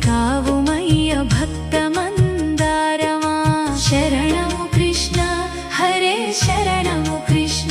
కావుమయ్య భక్తమందారమా శరణము కృష్ణ హరే శరణము కృష్ణ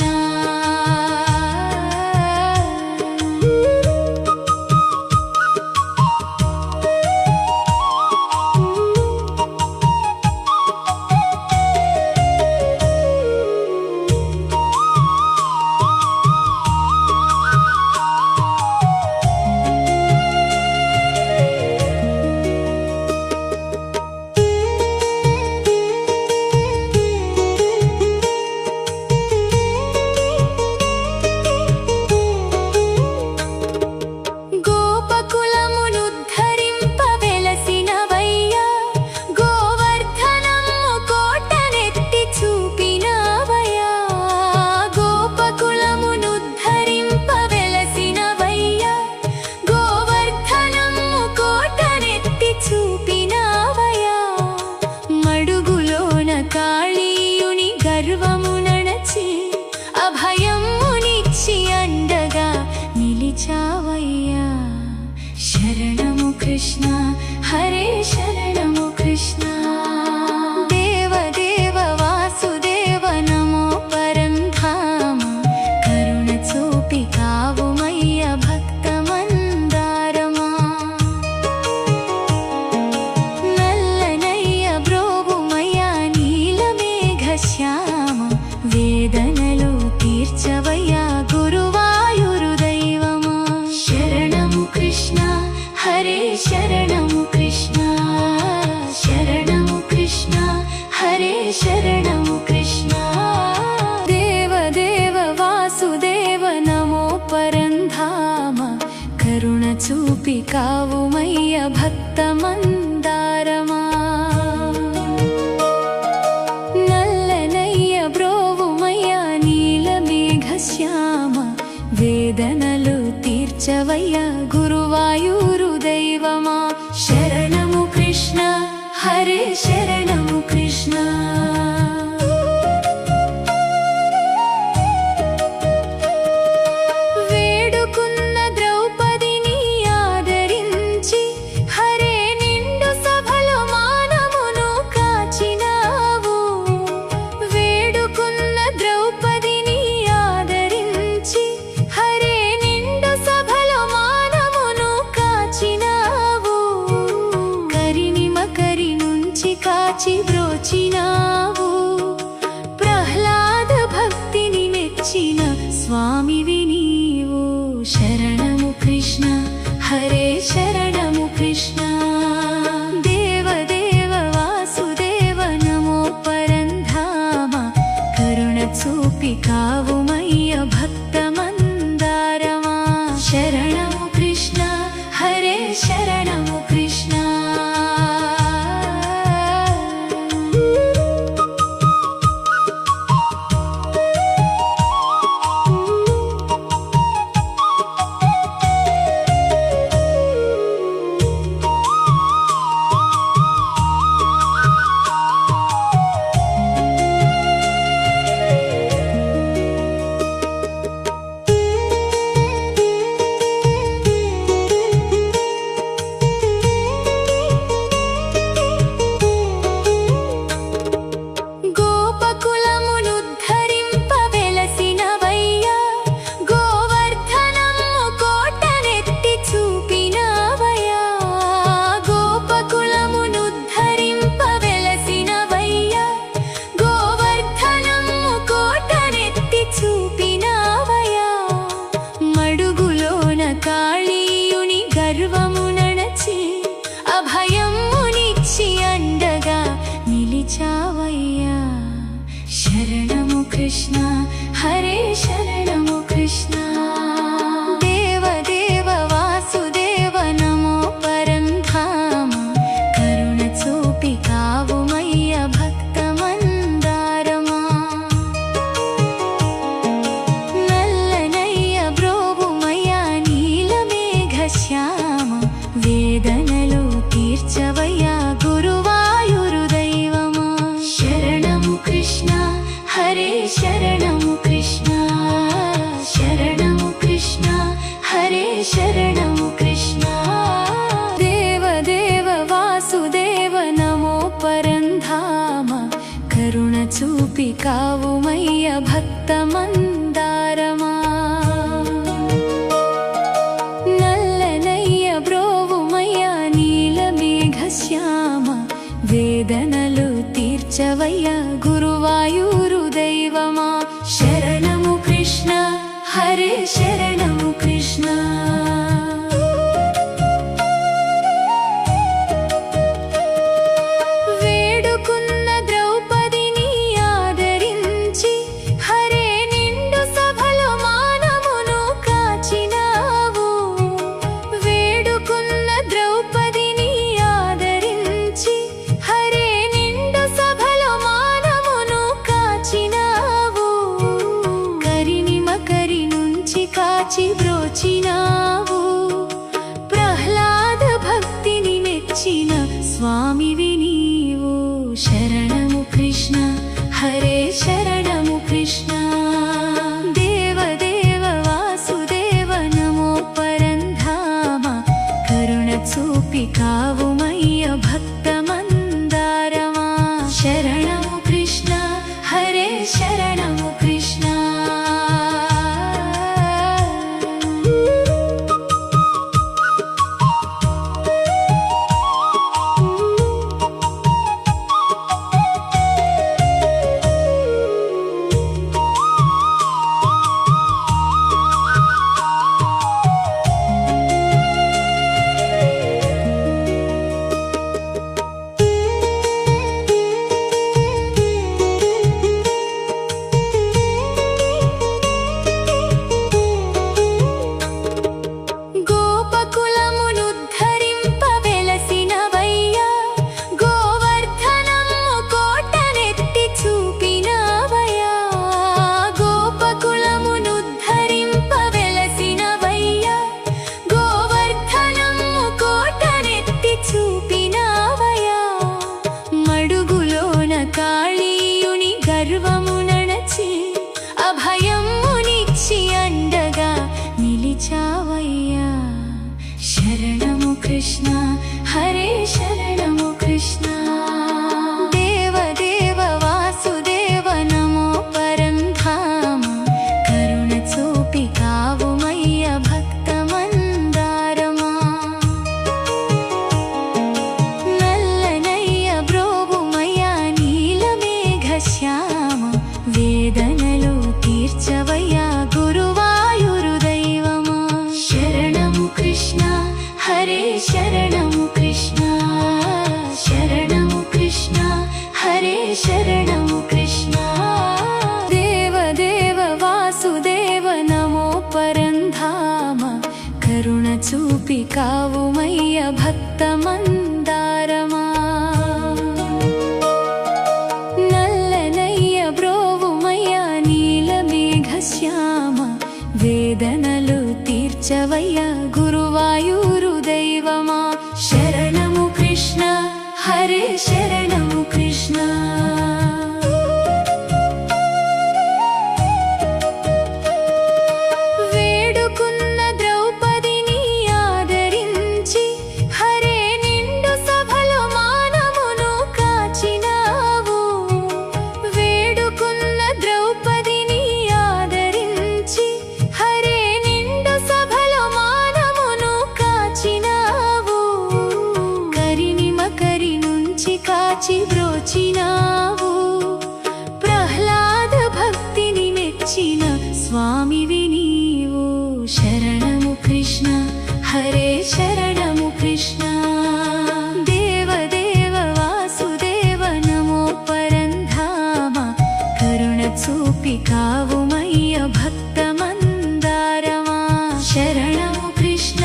కాళీయుని గర్వము నడచి అభయమునిచ్చి అండగా నిలిచావయ్యా శరణము కృష్ణ హరే శరణము కృష్ణ దేవదేవ వాసుదేవ నమో పరంధామ కరుణ చూపి కావుమయ్య భక్తమందారమా నల్లనయ్య బ్రోవుమయ్య శ్యామ వేదనలు తీర్చవయ్యా గురువాయూరు దైవమా శరణము కృష్ణ హరే శరణము కృష్ణ శరణము కృష్ణ హరే శరణము కృష్ణ దేవదేవ వాసుదేవ నమో పరంధామ కరుణ చూపి కావుమయ్య భక్తమందారమా శ్యామ వేదనలు తీర్చవయ్యా గురువాయూరు దైవమా శరణము కృష్ణ హరే శరణము కృష్ణ వేడుకున్న ద్రౌపదిని ఆదరించి హరే నిండు సభలో మానమును కాచినావు వేడుకున్న ద్రౌపదిని హరే నిండు సభలో మానమును కాచినావు కరిని మకరి నుంచి కాచి బ్రోచినావు ప్రహ్లాద భక్తిని మెచ్చిన స్వామివి నీవు శరణము కృష్ణ హరే శరణము కృష్ణ దేవదేవ వాసుదేవ నమో పరంధామ కరుణ చూపి కావుమయ్య భక్తమందారమా శరణము కృష్ణ హరే శరణము కృష్ణ కాళీయుని గర్వము నడచి అభయమునిచ్చి అండగా నిలిచావయ్యా శరణము కృష్ణ హరే శరణము కృష్ణ దేవదేవ వాసుదేవ నమో పరంధామ కరుణ చూపి కావుమయ్య భక్తమందారమా నల్లనయ్య బ్రోవుమయ్య శ్యామ వేదనలు తీర్చవయ్యా గురువాయూరు దైవమా శరణము కృష్ణ హరే శరణము కృష్ణ శరణము కృష్ణ హరే శరణము కృష్ణ దేవదేవ కావుమయ్య భక్తమందారమా నల్లనయ్య బ్రోవుమయ్య నీలమేఘశ్యామ వేదనలు తీర్చవయ్య గురువాయూరు దైవమా శరణము కృష్ణ హరే శరణము కృష్ణ బ్రోచినావు ప్రహ్లాద భక్తిని మెచ్చిన స్వామివి నీవు శరణము కృష్ణ హరే శరణము కృష్ణ దేవదేవ వాసుదేవ నమో పరంధామ కరుణ చూపి కావుమయ్య భక్తమందారమా శరణము కృష్ణ హరే శరణము కృష్ణ నిలిచావయ్యా శరణము కృష్ణ హరే శరణము కృష్ణ దేవదేవ వాసుదేవ నమో పరంధామ కరుణ చూపి కావుమయ్య భక్తమందారమా నల్లనయ్య బ్రోవుమయ్య నీలమేఘశ్యామ వేదనలు తీర్చవయ్యా గురువాయూరు దైవమా శరణము కృష్ణ హరే శరణము కృష్ణ శరణము కృష్ణ హరే శరణము కృష్ణ దేవదేవ వాసుదేవ నమో పరంధామ కరుణ చూపి కావుమయ్య భక్తమందారమా నల్లనయ్య బ్రోవుమయ్య నీలమేఘశ్యామ వేదనలు తీర్చవయ్య గురువాయూరు దైవమా శరణము కృష్ణ హరే శరణము కృష్ణ వేడుకున్న ద్రౌపదిని ఆదరించి హరే నిండు సభలో మానమును కాచినావు వేడుకున్న ద్రౌపదిని ఆదరించి హరే నిండు సభలో మానమును కాచినావు కరిని నుంచి కాచి బ్రోచినావు ప్రహ్లాద భక్తిని మెచ్చిన స్వామివి నీవు శరణము కృష్ణ హరే శరణము కృష్ణ దేవదేవ వాసుదేవ నమో పరంధామ కరుణ చూపి కావుమయ్య భక్తమందారమా శరణము కృష్ణ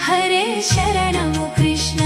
హరే శరణము కృష్ణ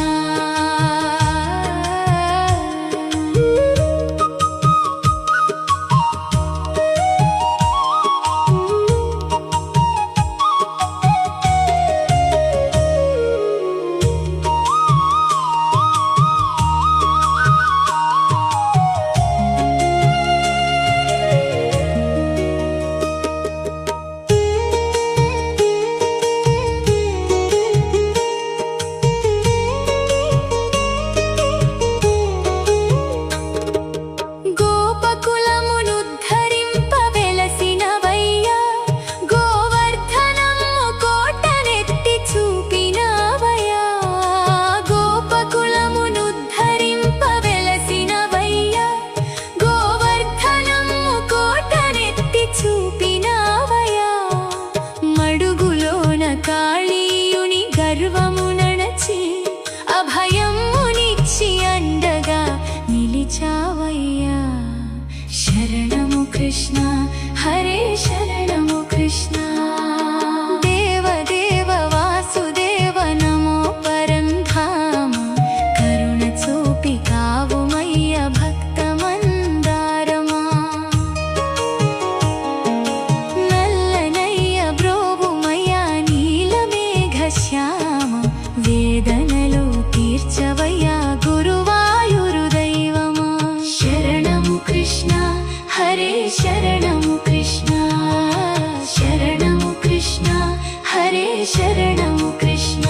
వేదనలు తీర్చవయ్యా గురువాయూరు దైవమా శరణము కృష్ణ హరే శరణము కృష్ణ శరణము కృష్ణ హరే శరణము కృష్ణ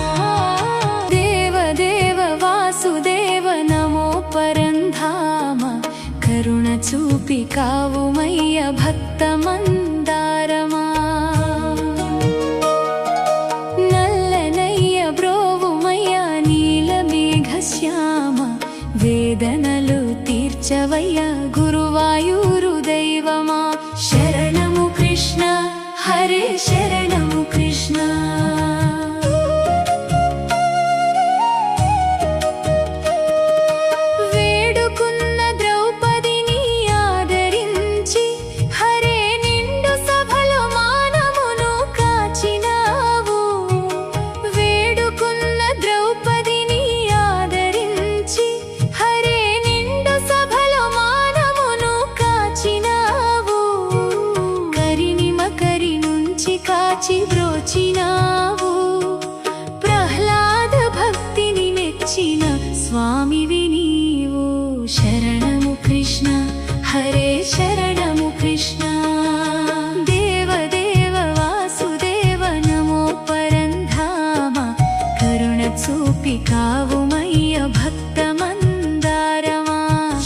దేవదేవ వాసుదేవ నమో పరంధామ కరుణ చూపి కావుమయ్య భక్త మందారమా నల్లనయ్య బ్రోవుమయ్య నీలమేఘ శ్యామ వేదనలు తీర్చవయ్య గురువాయూరు దైవమా శరణము కృష్ణ హరే శరణము కృష్ణ కాచి బ్రోచినావు ప్రహ్లాద భక్తిని మెచ్చిన స్వామివి నీవు శరణము కృష్ణ హరే శరణము కృష్ణ దేవదేవ వాసుదేవ నమో పరంధామ కరుణ చూపి కావుమయ్య భక్త మందారమా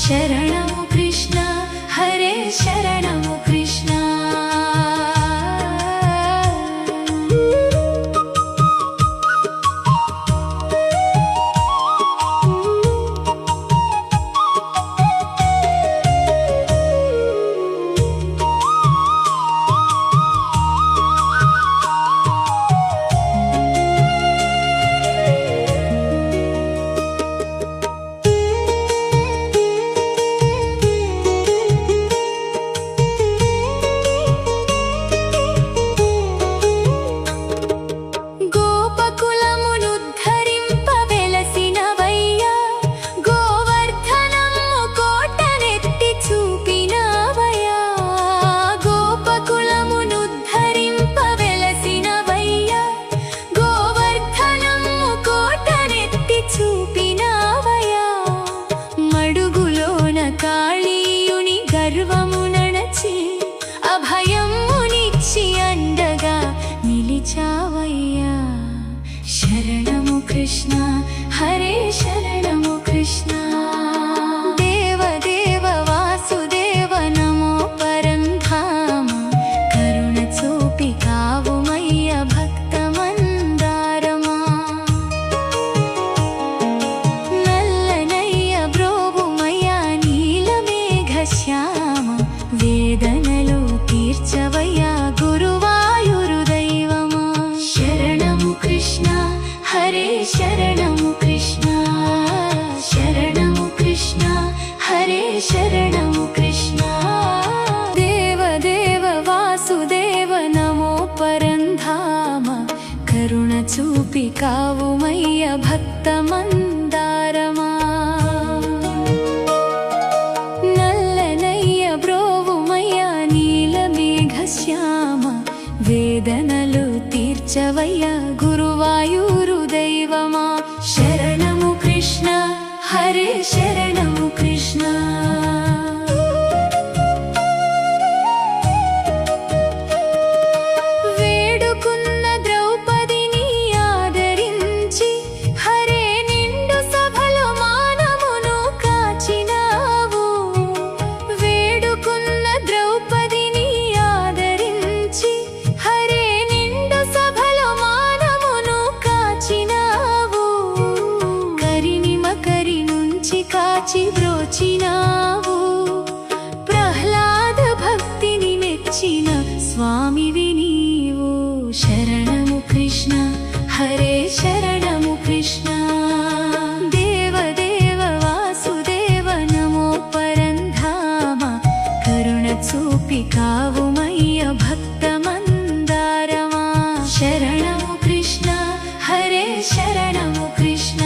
శరణము కృష్ణ హరే శరణము కృష్ణ కాళీయుని గర్వము నడచి అభయమునిచ్చి అండగా నిలిచావయ్యా శరణము కృష్ణ హరే శరణము కృష్ణ దేవదేవ వాసుదేవ నమో పరంధామ కరుణ చూపి కావుమయ్య భక్త మందారమా నల్లనయ్య బ్రోవుమయ్య శ్యామ వేదనలు తీర్చవయ్యా గురువాయూరు దైవమా శరణము కృష్ణ హరే శరణము కృష్ణ శరణము కృష్ణ హరే శరణము కృష్ణ దేవదేవ వాసుదేవ నమో పరంధామ కరుణ చూపి కావుమయ్య భక్త మందారమా శ్యామ వేదనలు తీర్చవయ్య గురువాయూరు దైవమా శరణము కృష్ణ హరే శరణము కృష్ణ వేడుకున్న ద్రౌపదిని ఆదరించి హరే నిండు సభలో మానమును కాచినావు వేడుకున్న ద్రౌపదిని ఆదరించి హరే నిండు సభలో మానమును కాచినావు కరినిమకరి నుంచి కాచి బ్రోచినావు ప్రహ్లాద భక్తిని మెచ్చిన స్వామివి నీవు శరణము కృష్ణ హరే శరణము కృష్ణ దేవదేవ వాసుదేవ నమో పరంధామ కరుణ చూపి కావుమయ్య భక్త మందారమా శరణము కృష్ణ హరే శరణము కృష్ణ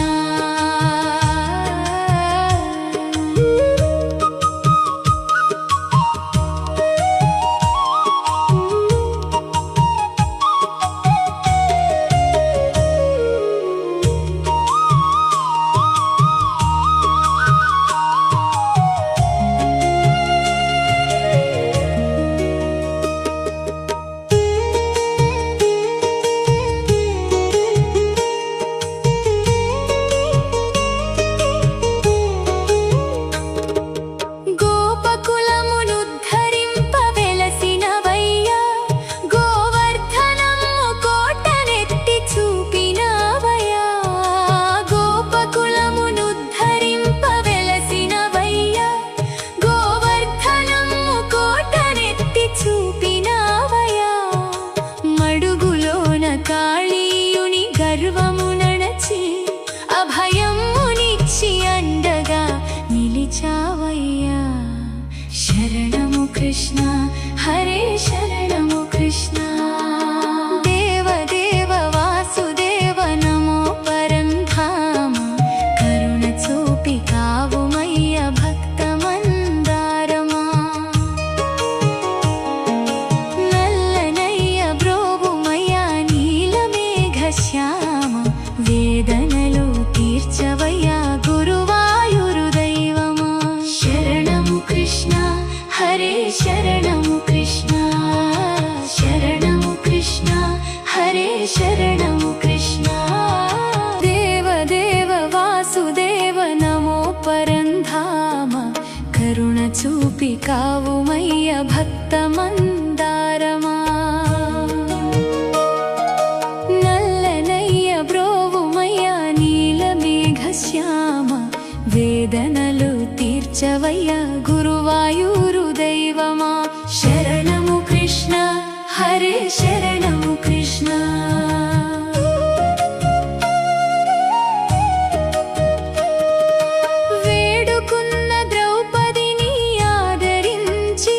శరణము కృష్ణ దేవదేవ వాసుదేవ నమో పరంధామ కరుణ చూపి కావుమయ్య భక్త మందారమా నల్లనయ్య బ్రోవుమయ్య నీలమేఘ శ్యామ వేదనలు తీర్చవయ్య గురువాయూరు దైవమా శరణము కృష్ణ హరే శరణము కృష్ణ శరణము కృష్ణ హరే శరణము కృష్ణ దేవదేవ వాసుదేవ నమో పరంధామ కరుణ చూపి కావుమయ్య భక్త మందారమా నల్లనయ్య బ్రోవుమయ్య నీలమేఘ శ్యామ వేదనలు తీర్చవయ్య గురువాయూరు దైవమా శరణము కృష్ణ హరే శరణము కృష్ణ వేడుకున్న ద్రౌపదిని ఆదరించి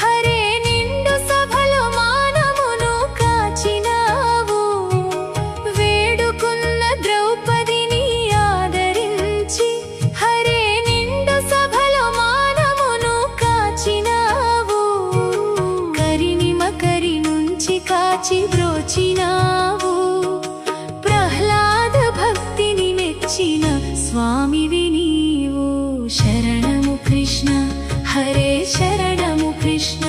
హరే నిండు సభలో మానమును కాచినావు వేడుకున్న ద్రౌపదిని ఆదరించి హరే నిండు సభలో మానమును కాచినావు కరిని మకరి నుంచి కాచి బ్రోచినావు ప్రహ్లాద భక్తిని మెచ్చిన స్వామివి నీవు శరణము కృష్ణ హరే శరణము కృష్ణ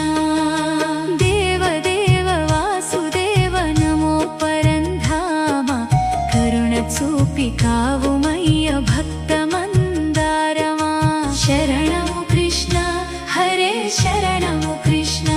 దేవదేవ వాసుదేవ నమో పరంధామ కరుణ చూపి కావుమయ్య భక్త మందారమా శరణము కృష్ణ హరే శరణము కృష్ణ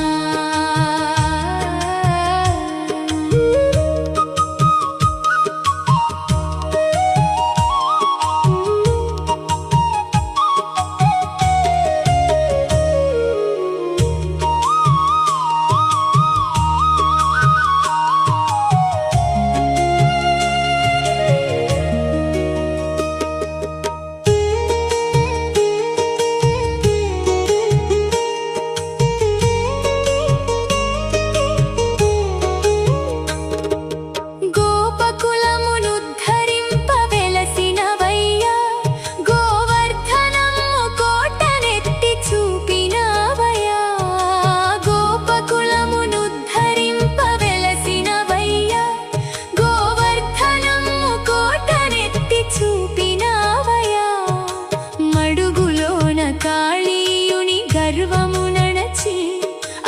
కాళీయుని గర్వము నణచి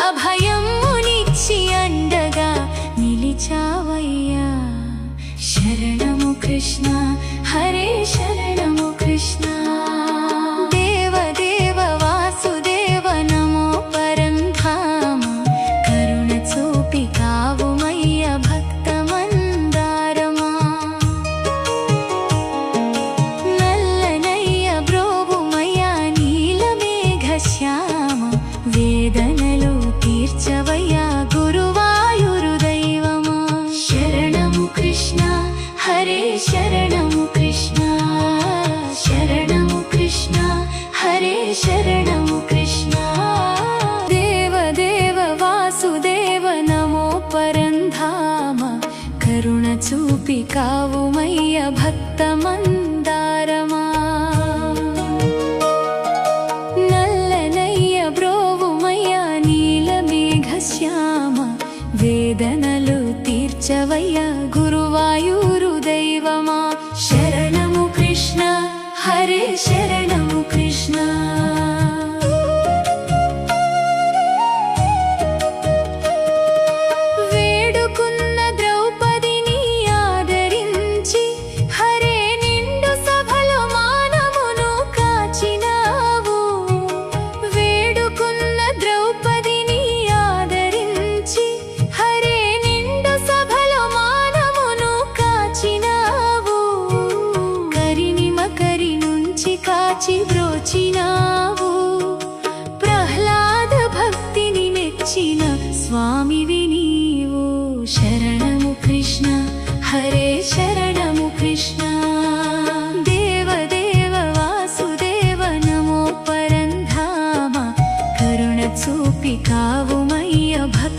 అభయమునిచ్చి అండగా నిలిచావయ్యా శరణము కృష్ణ హరే శరణము కృష్ణ దేవదేవ వాసుదేవ నమో పరంధామ కరుణ చూపి కావుమయ్య భక్త మందారమా నల్లనయ్య బ్రోవుమయ్య నీలమేఘ శ్యామ వేదనలు తీర్చవయ్య గురువాయూరు దైవమా శరణము కృష్ణ హరే శరణము కృష్ణ శరణము కృష్ణ హరే శరణము కృష్ణ దేవదేవ వాసుదేవ నమో పరంధామ కరుణ చూపి కావుమయ్య భక్త మందారమా నల్లనయ్య బ్రోవుమయ్య నీలమేఘ శ్యామ వేదనలు తీర్చవయ్య గురువాయూరు దైవమా శరణము కృష్ణ హరే శరణము కృష్ణ వేడుకున్న ద్రౌపదిని ఆదరించి హరే నిండు సభలో మానమును కాచినావు వేడుకున్న ద్రౌపదిని ఆదరించి హరే నిండు సభలో మానమును కాచినావు కరిని మకరి నుంచి కాచి బ్రోచినావు ప్రహ్లాద భక్తిని మెచ్చిన స్వామివి నీవు శరణము కృష్ణ హరే శరణము కృష్ణ దేవదేవ వాసుదేవ నమో పరంధామ కరుణ చూపి కావుమయ్య భక్త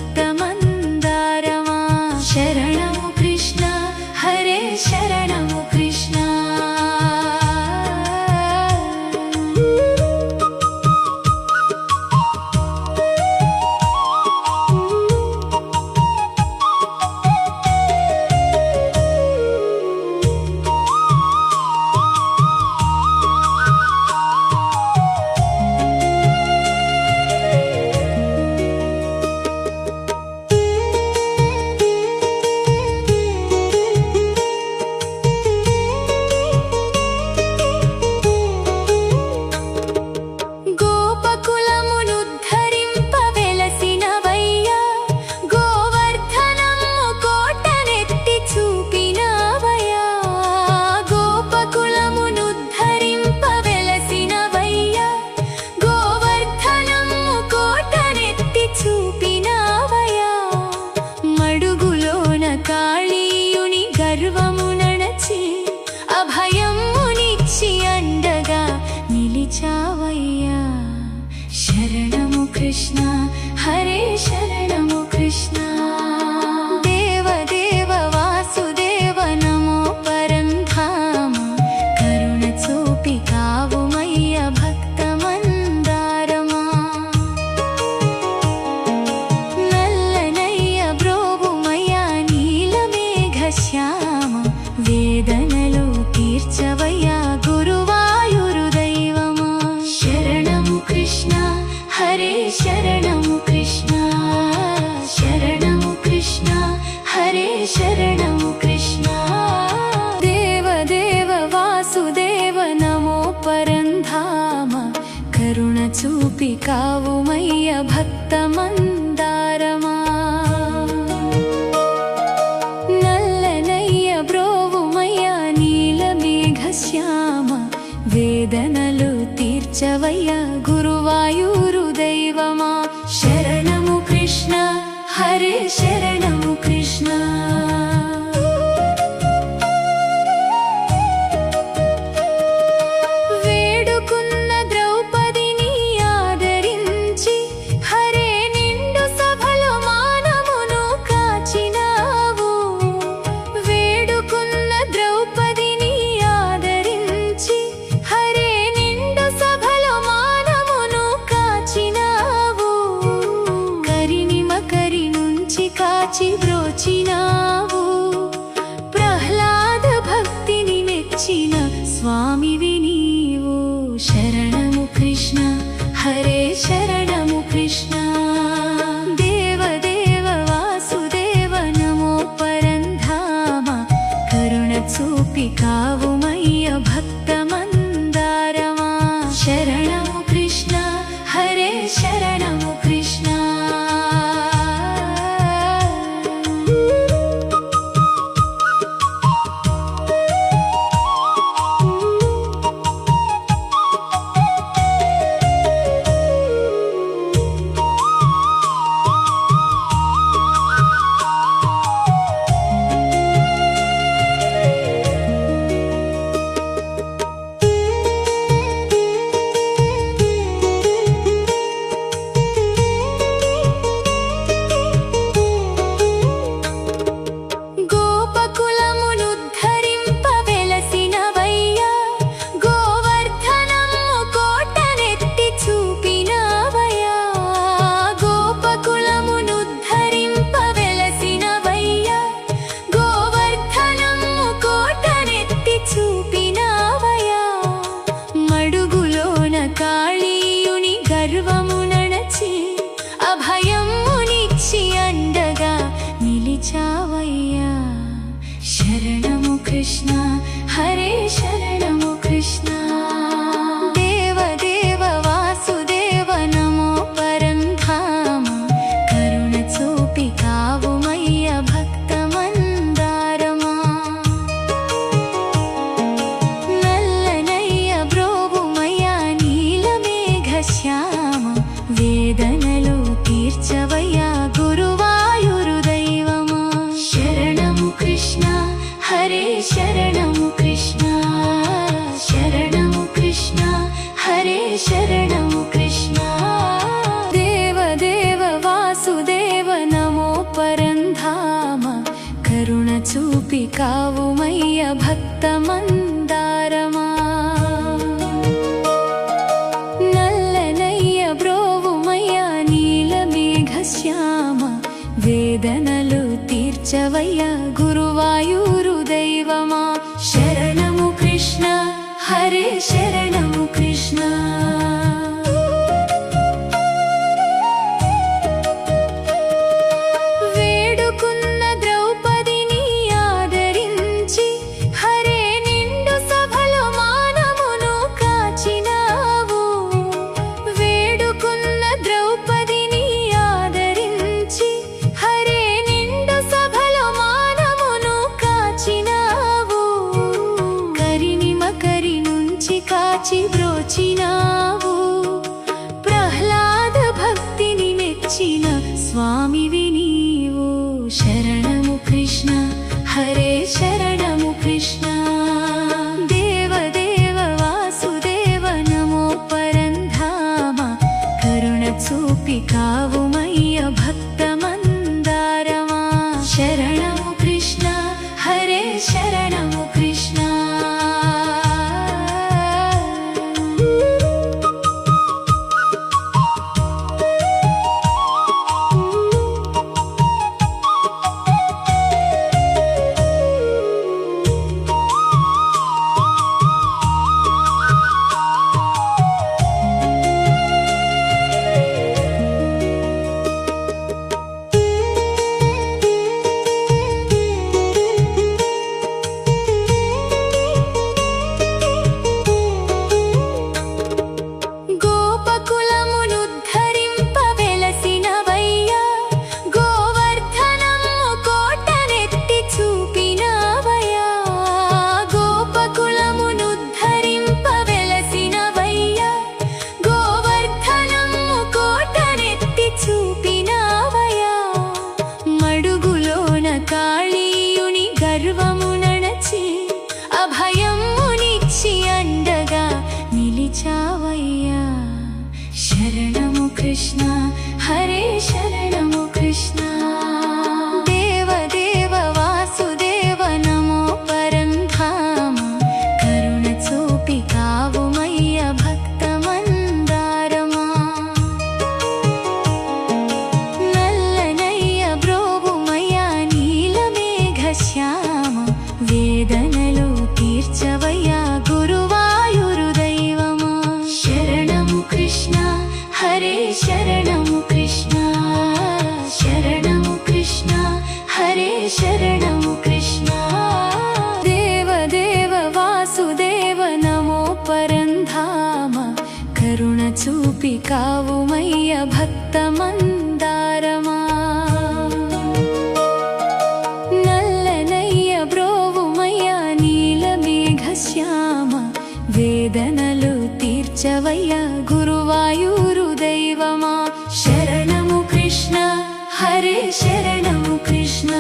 చూపి కావుమయ్య భక్త మందారమా. నల్లనయ్య బ్రోవుమయ్య నీలమేఘ శ్యామ, వేదనలు తీర్చవయ్య గురువాయూరు దైవమా. శరణము కృష్ణ హరే శరణము కృష్ణ. కాచి బ్రోచినావు, ప్రహ్లాద భక్తిని మెచ్చిన స్వామివి నీవు. శరణము కృష్ణ హరే శరణము కృష్ణ. దేవదేవ వాసుదేవ నమో పరంధామ, కరుణ చూపి కావుమయ్య భక్త మందారమా. శరణము కృష్ణ హరే శరణము కృష్ణ. కాళీయుని గర్వము నడచి అభయమునిచ్చి అండగా నిలిచావయ్యా. శరణము కృష్ణ హరే శరణము కృష్ణ. దేవదేవ వాసుదేవ నమో పరంధామ, కరుణ చూపి కావుమయ్య భక్త మందారమా. నల్లనయ్య బ్రోవుమయ్య నీలమేఘ శ్యామ, వేదనలు తీర్చవయ్యా గురువాయూరు దైవమా. శరణము కృష్ణ హరే శరణము కృష్ణ. శరణము కృష్ణ హరే శరణము కృష్ణ. దేవదేవ వాసుదేవ నమో పరంధామ, కరుణ చూపి కావుమయ్య భక్త మందారమా. నల్లనయ్య బ్రోవుమయ్య నీలమేఘ శ్యామ, వేదనలు తీర్చవయ్య గురువాయూరు దైవమా. శరణము కృష్ణ హరే శరణము కృష్ణ. వేడుకున్న ద్రౌపదిని ఆదరించి, హరే నిండు సభలో మానమును కాచినావు. వేడుకున్న ద్రౌపదిని ఆదరించి, హరే నిండు సభలో మానమును కాచినావు. కరిని మకరి నుంచి కాచి బ్రోచినావు, ప్రహ్లాద భక్తిని మెచ్చిన స్వామివి నీవు. శరణము కృష్ణ హరే శరణము కృష్ణ. దేవదేవ వాసుదేవ నమో పరంధామ, కరుణ చూపి కావుమయ్య భక్త మందారమా. శరణము కృష్ణ హరే శరణము కృష్ణ. కావుమయ్య భక్తమందారమా నల్లనయ్య బ్రోవుమయ్య నీలమేఘశ్యామ వేదనలు తీర్చవయ్య గురువాయూరు దైవమా శరణము కృష్ణ హరే శరణము కృష్ణ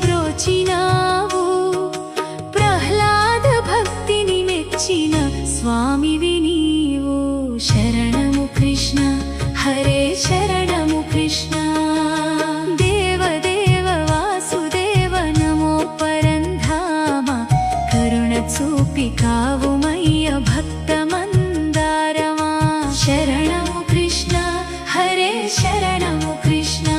బ్రోచినావు ప్రహ్లాద భక్తిని మెచ్చిన స్వామివి నీవు శరణము కృష్ణ హరే శరణము కృష్ణ దేవదేవ వాసుదేవ నమో పరంధామ కరుణ చూపి కావుమయ్య భక్తమందారమా శరణము కృష్ణ హరే శరణము కృష్ణ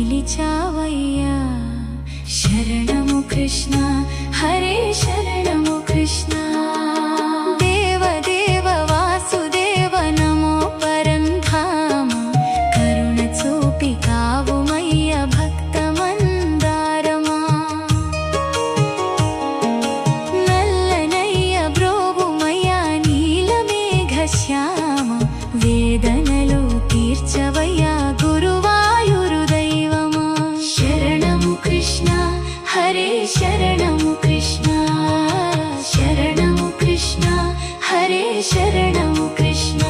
నిలిచావయ్యా శరణము కృష్ణ హరే శరణము కృష్ణ దేవదేవ వాసుదేవ నమో పరంధామ కరుణ చూపి కావుమయ్య భక్తమందారమా నల్లనయ్య బ్రోవుమయ్య నీలమేఘశ్యామ వేదనలు తీర్చవయ్యా గురువాయూరు దైవమా శరణము కృష్ణ హరే శరణము కృష్ణ శరణము కృష్ణ హరే శరణము కృష్ణ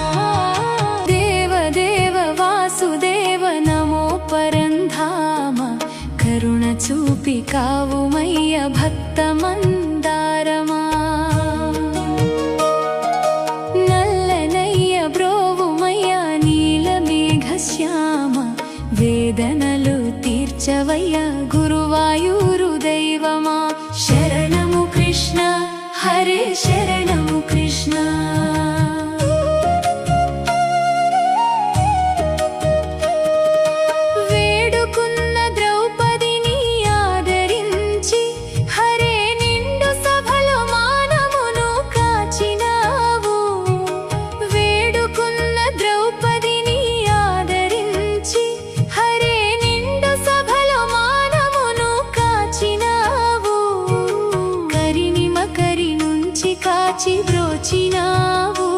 దేవదేవ వాసుదేవ నమో పరంధామ కరుణ చూపి కావుమయ్య భక్తమందారమా నల్లనయ్య బ్రోవుమయ్య నీలమేఘశ్యామ వేదనలు తీర్చవయ్య గురువాయూరు దైవమా శరణము కృష్ణ హరే శరణము కృష్ణ వేడుకున్న ద్రౌపదిని ఆదరించి హరే నిండు సభలో మానమును కాచినావు వేడుకున్న ద్రౌపదిని ఆదరించి హరే నిండు సభలో మానమును కాచినావు కరిని నుంచి కాచి బ్రోచినావు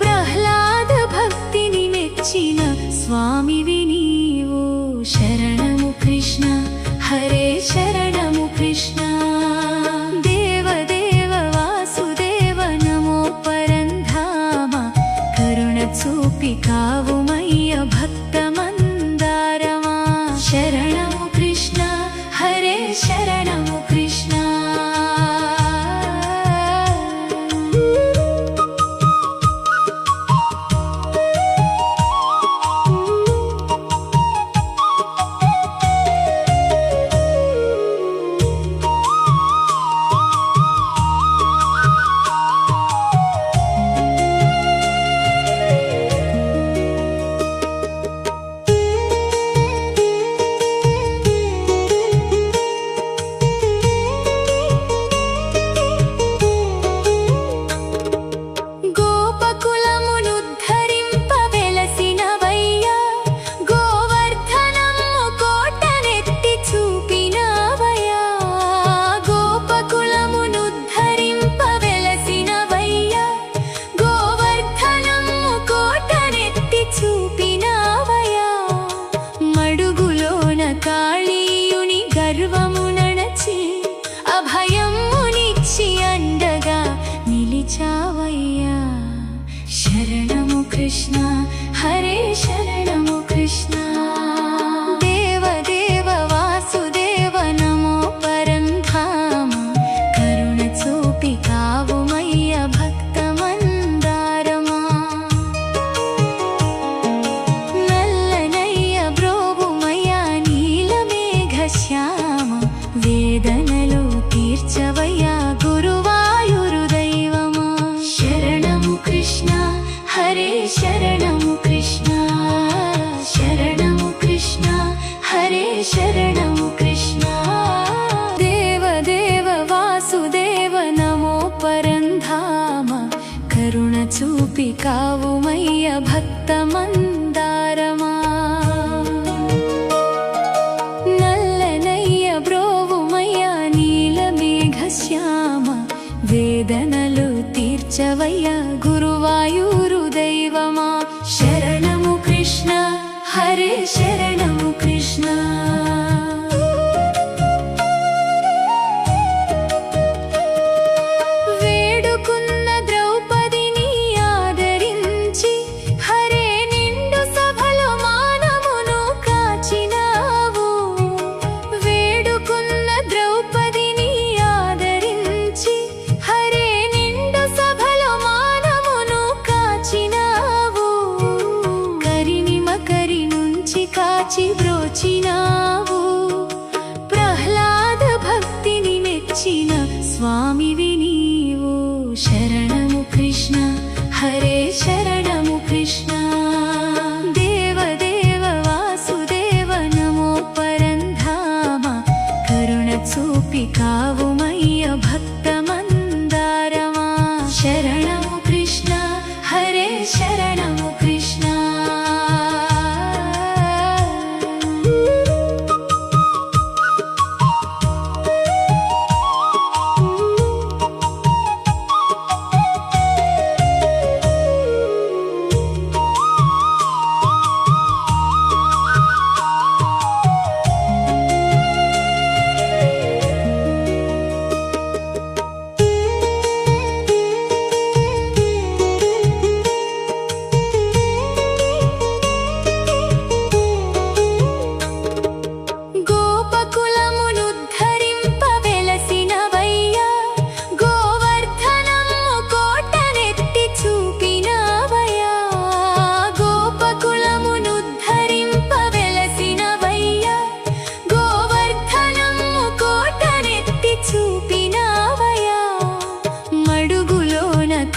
ప్రహ్లాద భక్తిని మెచ్చిన స్వామివి నీవు శరణము కృష్ణ హరే శరణము కృష్ణ దేవదేవ వాసుదేవ నమో పరంధామ కరుణ చూపి కావుమయ్య భక్తమందారమా శరణము కృష్ణ హరే శరణము కృష్ణ కృష్ణ హరే శరణము కృష్ణ దేవ దేవ వాసుదేవ నమో పరంధామ కరుణ చూపి కావుమయ్య భక్త మందారమా నల్లనయ్య బ్రోవుమయ్య నీలమేఘ శ్యామ వేదనలు తీర్చవయ్యా గురువాయూరు దైవమా శరణము కృష్ణ హరే శరణము కృష్ణ శరణము కృష్ణ హరే శరణము కృష్ణ దేవ దేవ వాసుదేవ నమో పరంధామ కరుణ చూపి కావుమయ్య భక్త మందారమా నల్లనయ్య బ్రోవుమయ్య నీలమేఘ శ్యామ వేదనలు తీర్చవయ్య గురువాయూరు దైవమా శరణము కృష్ణ హరే శరణము కృష్ణ వేడుకున్న ద్రౌపదిని ఆదరించి హరే నిండు సభలో మానమును కాచినావు వేడుకున్న ద్రౌపదిని ఆదరించి హరే నిండు సభలో మానమును కాచినావు కరిని నుంచి కాచి బ్రోచినావు ప్రహ్లాద భక్తిని మెచ్చిన స్వామివి నీవు శరణము కృష్ణ హరే శరణము కృష్ణ దేవ దేవ వాసుదేవ నమో పరంధామ కరుణ చూపి కావుమయ్య భక్త మందారమా శరణము కృష్ణ హరే శరణము కృష్ణ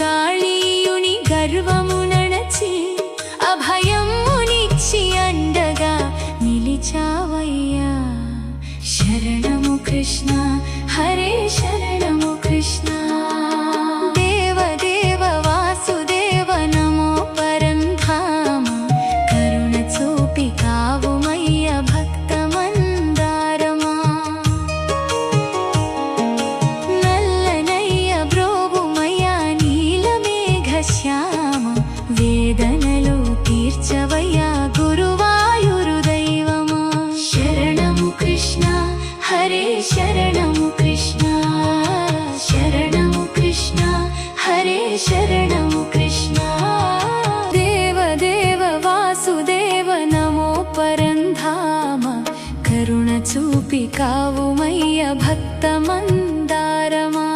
కాళీయుని గర్వము నడచి అభయమునిచ్చి అండగా నిలిచావయ్యా శరణము కృష్ణ హరే శరణము కృష్ణ దేవ దేవ వాసుదేవ నమో పరంధామ కరుణ చూపి కావుమయ్య భక్త మందారమా నల్లనయ్య బ్రోవుమయ్య నీలమేఘ శ్యామ వేదనలు తీర్చవయ్యా గురువాయూరు దైవమా శరణము కృష్ణ హరే శరణము కృష్ణ శరణము కృష్ణ హరే శరణము కృష్ణ దేవ దేవ వాసుదేవ నమో పరంధామ కరుణ చూపి కావుమయ్య భక్త మందారమా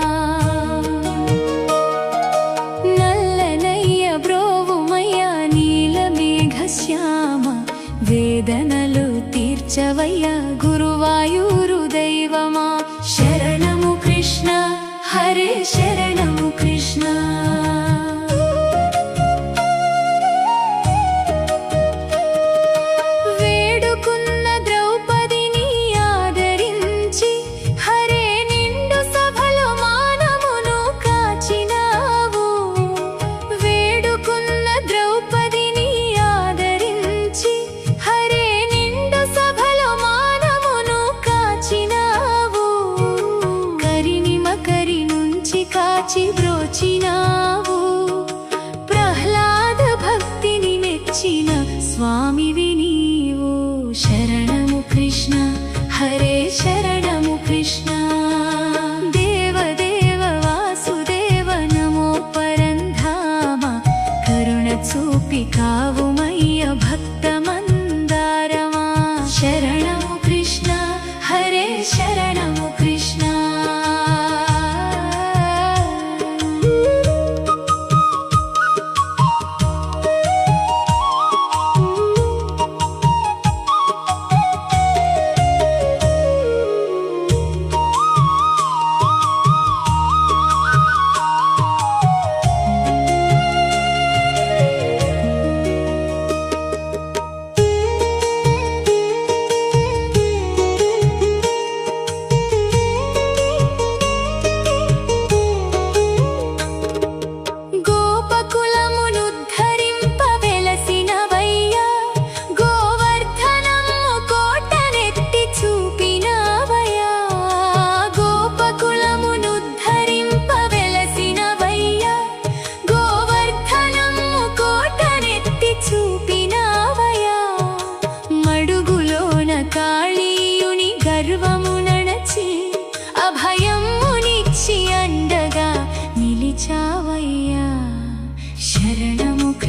నల్లనయ్య బ్రోవుమయ్య నీలమేఘ శ్యామ వేదనలు తీర్చవయ్య గురువాయూరు దైవమా శరణము కృష్ణ హరే శరణము కృష్ణ వేడుకున్న ద్రౌపదిని ఆదరించి హరే నిండు సభలో మానమును కాచినావు వేడుకున్న ద్రౌపదిని ఆదరించి హరే నిండు సభలో మానమును కాచినావు కరిని నుంచి కాచి బ్రోచినావు ప్రహ్లాద భక్తిని మెచ్చిన స్వామివి నీవు శరణము కృష్ణ హరే శరణము కృష్ణ దేవ దేవ వాసుదేవ నమో పరంధామ కరుణ చూపి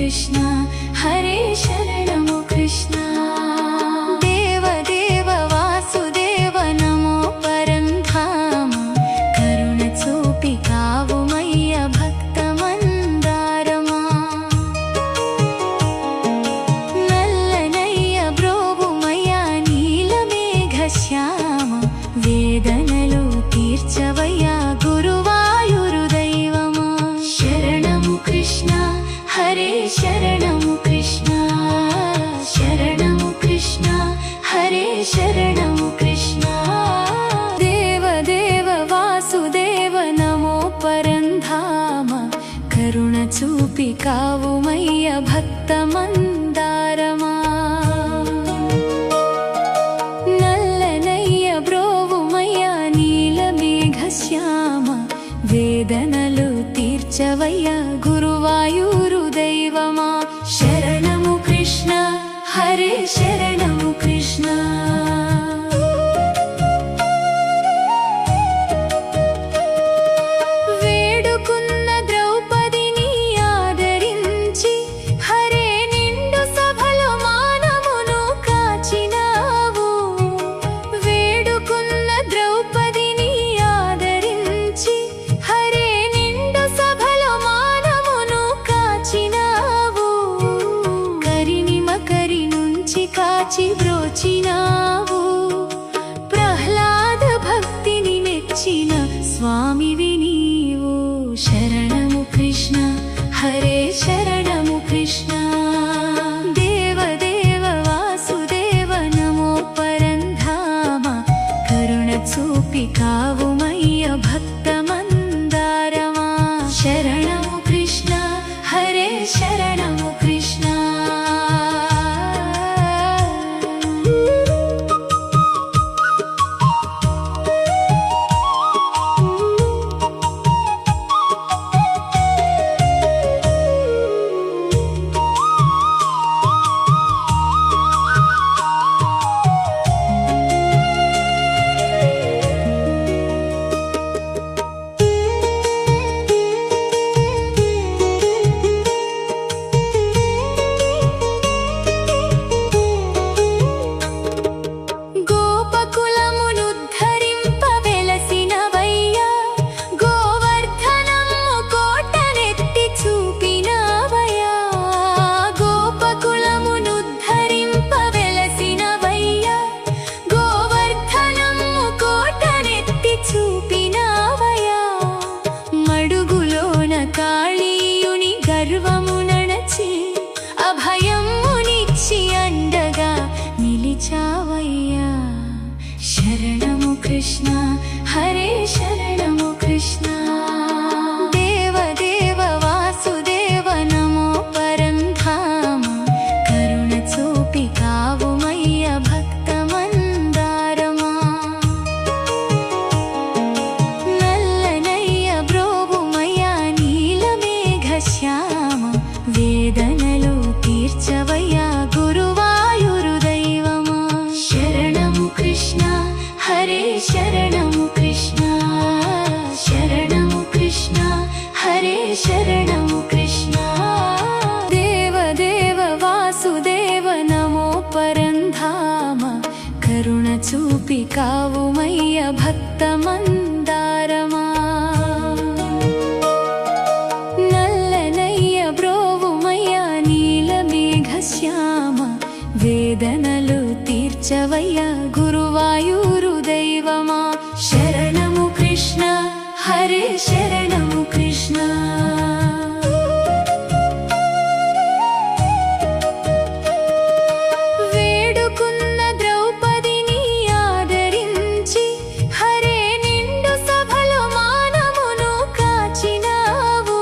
కృష్ణ హరే శరణము కృష్ణ దేవదేవ వాసుదేవ నమో పరంధామ కరుణ చూపి కావుమయ్య భక్త మందారమా నల్లనయ్య బ్రోవుమయ్య నీలమేఘ శ్యామ వేదనలు తీర్చవయ్యా గురువాయూరు దైవమా శరణము కృష్ణ హరే శరణము కృష్ణ శరణము కృష్ణ హరే శరణము కృష్ణ దేవదేవ వాసుదేవ నమో పరంధామ కరుణ చూపి కావుమయ్య భక్త మందారమా నల్లనయ్య బ్రోవుమయ్య నీలమేఘ శ్యామ వేదనలు తీర్చవయ్యా గురువాయూరు దైవమా శరణము కృష్ణ హరే శరణము కృష్ణ వేడుకున్న ద్రౌపదిని ఆదరించి హరే నిండు సభలో మానమును కాచినావు వేడుకున్న ద్రౌపదిని ఆదరించి హరే నిండు సభలో మానమును కాచినావు కరిని మకరి నుంచి కాచి బ్రోచినావు ప్రహ్లాద భక్తిని మెచ్చిన స్వామివి నీవు శరణము కృష్ణ హరే శరణము కృష్ణ దేవదేవ వాసుదేవ నమో పరంధామ కరుణ చూపి కావుమయ్య భక్త మందారమా శరణము కృష్ణ హరే శరణము కృష్ణ కాళీయుని గర్వము నణచి అభయమునిచ్చి అండగా నిలిచావయ్యా శరణము కృష్ణ హరే శరణము కృష్ణ దేవదేవ వాసుదేవ నమో పరంధామ కరుణ చూపి కావుమయ్య భక్త మందారమా నల్లనయ్య బ్రోవుమయ్య నీలమేఘ శ్యామ వేదనలు తీర్చవయ్యా గురువాయూరు దైవమా శరణము కృష్ణ హరే శరణము కృష్ణ శరణము కృష్ణ హరే శరణము కృష్ణ దేవదేవ వాసుదేవ నమో పరంధామ కరుణ చూపి కావుమయ్య భక్త మందారమా నల్లనయ్య బ్రోవుమయ్య నీలమేఘ శ్యామ వేదనలు తీర్చవయ్యా గురువాయూరు దైవమా శరణము కృష్ణ హరే శరణము కృష్ణ వేడుకున్న ద్రౌపదిని ఆదరించి హరే నిండు సభలో మానమును కాచినావు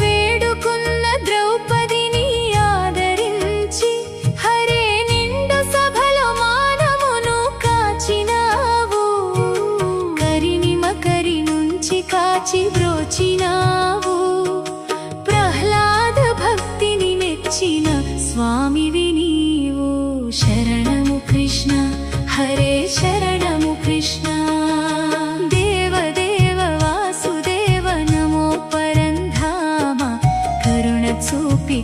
వేడుకున్న ద్రౌపదిని ఆదరించి హరే నిండు సభలో మానమును కాచినావు కరిని మకరి నుంచి కాచి బ్రోచినావు ప్రహ్లాద భక్తిని మెచ్చిన స్వామివి నీవు శరణము కృష్ణ హరే శరణము కృష్ణ దేవదేవ వాసుదేవ నమో పరంధామ కరుణ చూపి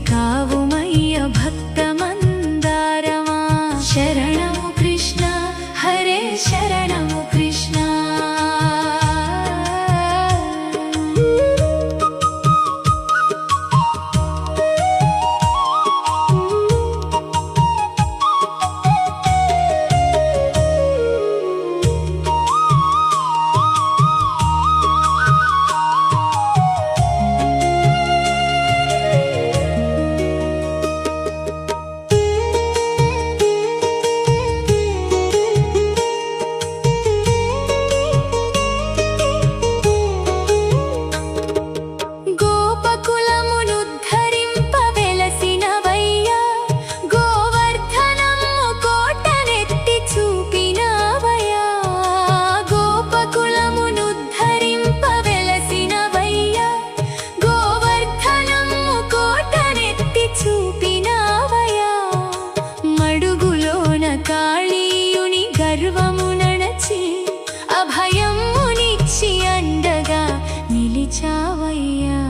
నిలిచావయ్యా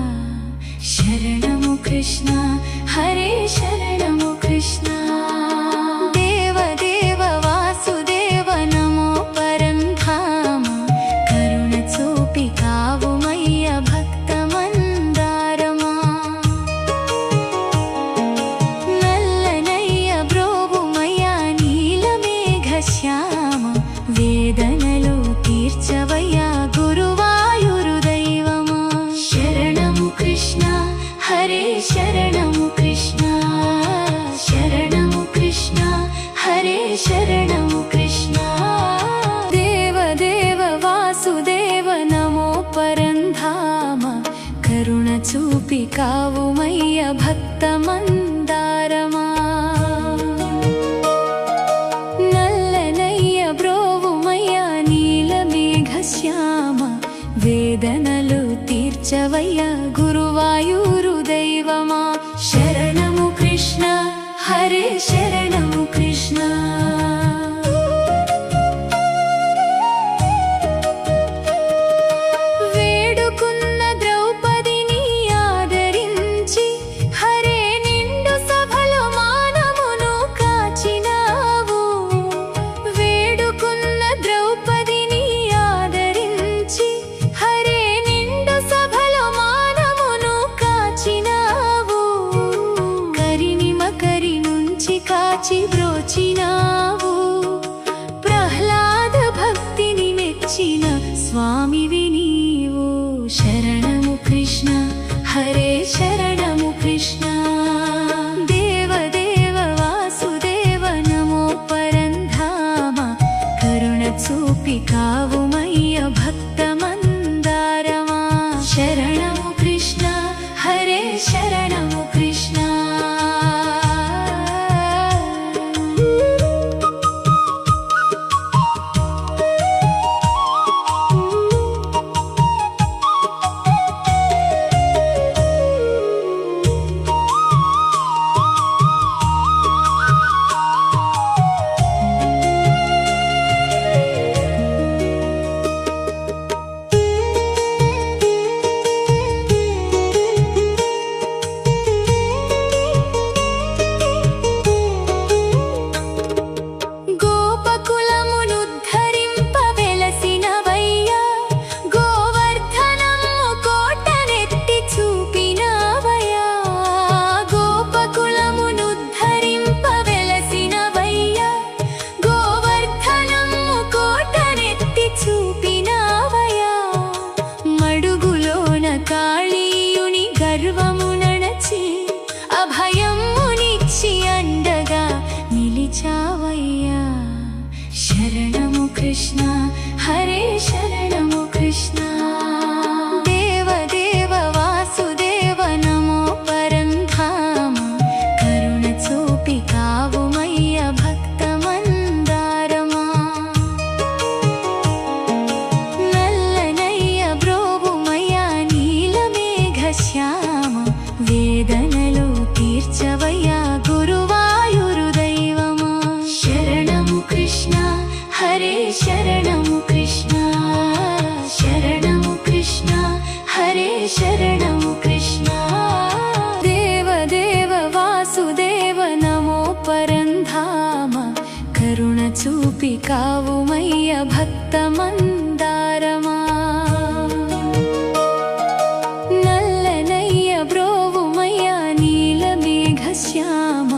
శరణము కృష్ణ హరే శరణము కృష్ణ దేవదేవ వాసుదేవ నమో పరంధామ కరుణ చూపి కావుమయ్య భక్త మందారమా నల్లనయ్య బ్రోవుమయ్య నీలమేఘ శ్యామ వేదనలు తీర్చవయ్యా గురువాయూరు దైవమా శరణము కృష్ణ హరే శరణము కృష్ణ శరణము కృష్ణ హరే శరణము కృష్ణ దేవదేవ వాసుదేవ నమో పరంధామ కరుణ చూపి కావుమయ్య భక్త మందారమా నల్లనయ్య బ్రోవుమయ్య నీలమేఘ శ్యామ వేదనలు తీర్చవయ్యా గురువాయూరు దైవమా శరణము కృష్ణ హరే శరణము కృష్ణ వేడుకున్న ద్రౌపదిని ఆదరించి హరే నిండు సభలో మానమును కాచినావు వేడుకున్న ద్రౌపదిని ఆదరించి హరే నిండు సభలో మానమును కాచినావు కరిని మకరి నుంచి కాచి బ్రోచినావు ప్రహ్లాద భక్తిని మెచ్చిన స్వామివి నీవు శరణము కృష్ణ హరే శరణము కృష్ణ దేవదేవ వాసుదేవ నమో పరంధామ కరుణ చూపి కావుమయ్య భక్త మందారమా శరణము కృష్ణ హరే శరణము కృష్ణ గోపకులమునుద్ధరింపవెలసినవయ్యా గోవర్ధనము కోటనెత్తి చూపినావయ్యా గోపకులమునుద్ధరింపవెలసినవయ్యా గోవర్ధనము కోటనెత్తి చూపినావయ్యా మడుగులోన కాళీయుని గర్వము నడచి అభయమునిచ్చి అండగా నిలిచావయ్యా శరణము కృష్ణ హరే శరణము కృష్ణ దేవదేవ వాసుదేవ నమో పరంధామ కరుణ చూపి కావుమయ్య భక్త మందారమా నల్లనయ్య బ్రోవుమయ్య నీలమేఘ శ్యామ వేదనలు తీర్చవయ్యా గురువాయూరు దైవమా శరణము కృష్ణ హరే శరణము కృష్ణ శరణము కృష్ణ హరే శరణము కృష్ణ దేవదేవ వాసుదేవ నమో పరంధామ కరుణ చూపి కావుమయ్య భక్త మందారమా నల్లనయ్య బ్రోవుమయ్య నీలమేఘ శ్యామ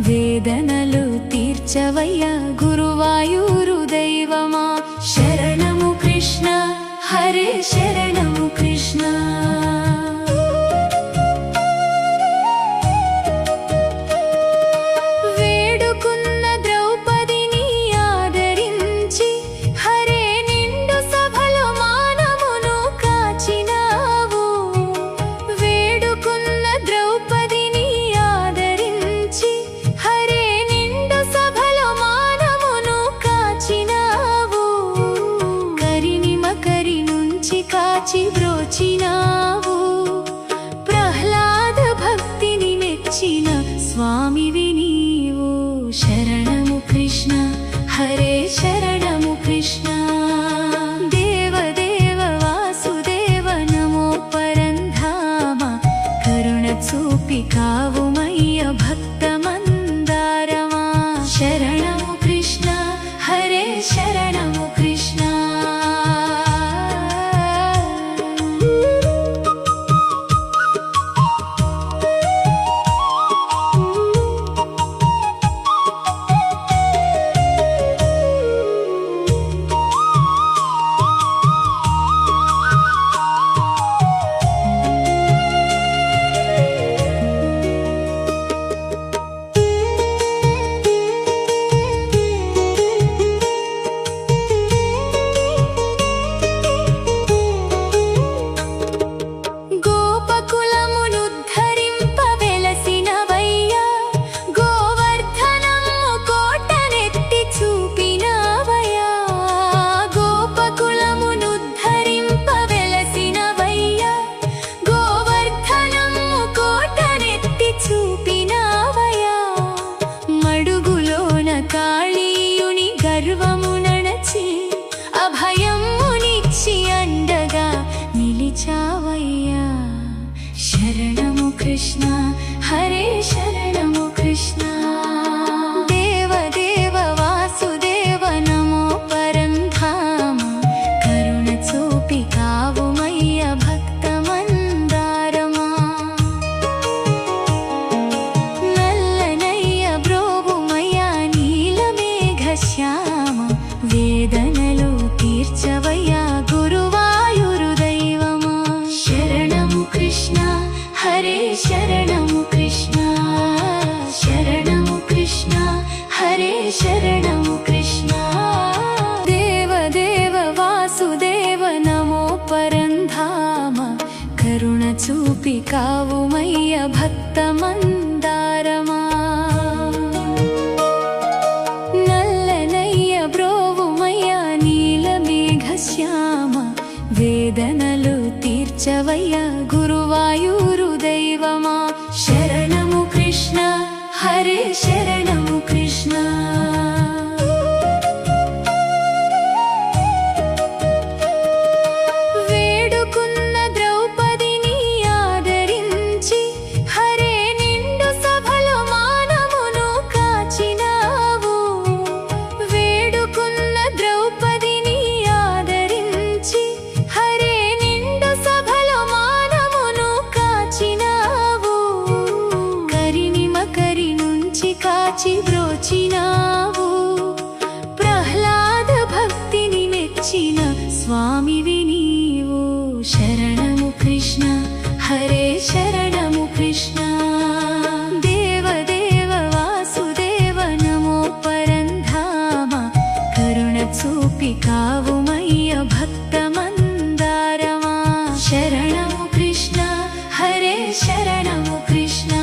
వేదనలు తీర్చవయ్యా గురువాయూరు దైవమా శరణము కృష్ణ హరే శరణము కృష్ణ వేడుకున్న ద్రౌపదిని ఆదరించి హరే నిండు సభలో మానమును కాచినావు వేడుకున్న ద్రౌపదిని ఆదరించి హరే నిండు సభలో మానమును తీర్చావయ్యా శరణము కృష్ణ హరే శరణము కృష్ణ దేవదేవ వాసుదేవ నమో పరంధామ కరుణ చూపి కావుమయ్య భక్త మందారమా నల్లనయ్య బ్రోవుమయ్య నీలమేఘ శ్యామ వేదనలు తీర్చవయ్యా గురువాయూరు దైవమా శరణము కృష్ణ హరే శరణము కృష్ణ శరణము కృష్ణ హరే శరణము కృష్ణ దేవదేవ వాసుదేవ నమో పరంధామ కరుణ చూపి కావుమయ్య భక్త మందారమా నల్లనయ్య బ్రోవుమయ్య నీలమేఘ శ్యామ వేదనలు తీర్చవయ్యా గురువాయూరు దైవమా శరణము కృష్ణ హరే శరణము కృష్ణ వేడుకున్న ద్రౌపదిని ఆదరించి హరే నిండు సభలో మానమును కాచినావు వేడుకున్న ద్రౌపదిని ఆదరించి హరే నిండు సభలో మానమును కాచినావు కరిని మకరి నుంచి కాచి బ్రోచినావు ప్రహ్లాద భక్తిని మెచ్చిన స్వామివి నీవు శరణము కృష్ణ హరే శరణము కృష్ణ దేవదేవ వాసుదేవ నమో పరంధామ కరుణ చూపి కావుమయ్య భక్త మందారమా శరణము కృష్ణ హరే శరణము కృష్ణ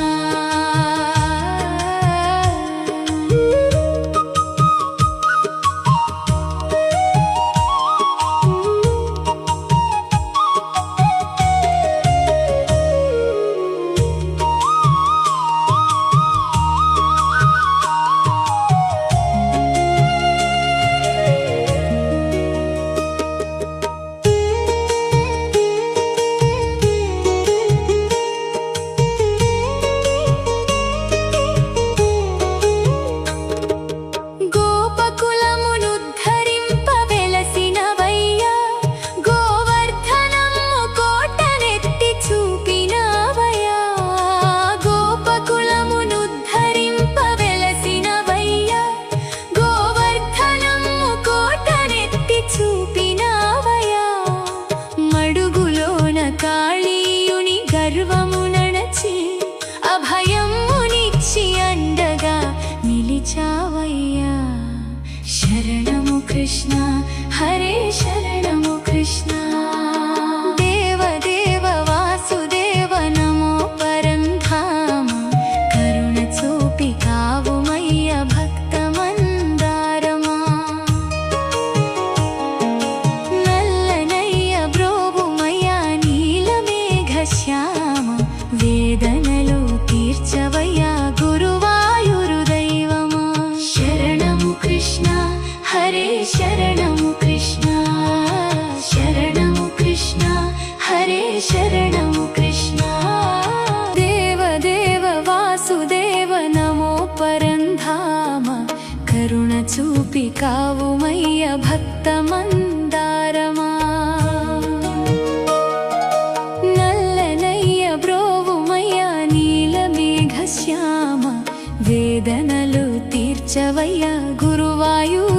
కాళీయుని గర్వము నడచి అభయమునిచ్చి అండగా నిలిచావయ్యా శరణము కృష్ణ హరే శరణము కృష్ణ దేవదేవ వాసుదేవ నమో పరంధామ కరుణ చూపి కావుమయ్య భక్త మందారమా నల్లనయ్య బ్రోవుమయ్య నీలమేఘ శ్యామ వేదనలు తీర్చవయ్యా గురువాయూరు దైవమా శరణము కృష్ణ హరే శరణము కృష్ణ శరణము కృష్ణ హరే శరణము కృష్ణ దేవదేవ వాసుదేవ నమో పరంధామ కరుణ చూపి కావుమయ్య భక్త మందారమా నల్లనయ్య బ్రోవుమయ్య నీలమేఘ శ్యామ వేదనలు తీర్చవయ్యా గురువాయూరు